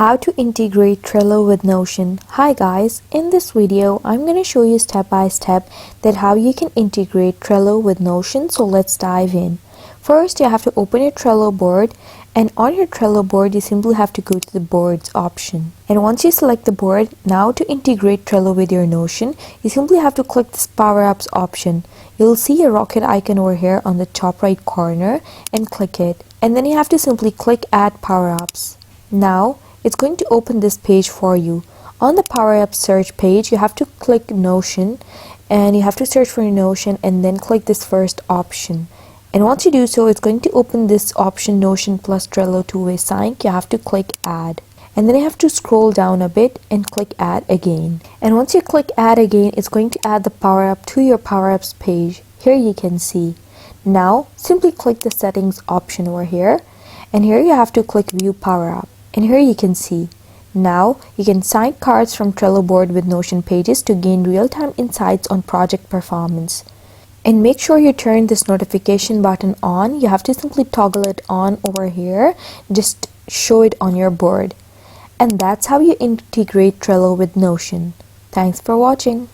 How to integrate Trello with Notion. Hi guys, in this video I'm going to show you step by step that how you can integrate Trello with Notion. So let's dive in. First, you have to open your Trello board, and on your Trello board you simply have to go to the boards option. And once you select the board, now to integrate Trello with your Notion, you simply have to click this power ups option. You'll see a rocket icon over here on the top right corner and click it. And then you have to simply click add power ups. Now it's going to open this page for you. On the power up search page, you have to click Notion, and you have to search for Notion and then click this first option. And once you do so, it's going to open this option, Notion plus Trello two-way sync. You have to click add, and then you have to scroll down a bit and click add again. And once you click add again, it's going to add the power up to your power ups page. Here you can see. Now simply click the settings option over here, and here you have to click view power up. And here you can see. Now you can sign cards from Trello board with Notion pages to gain real-time insights on project performance. And make sure you turn this notification button on. You have to simply toggle it on over here. Just show it on your board. And that's how you integrate Trello with Notion. Thanks for watching.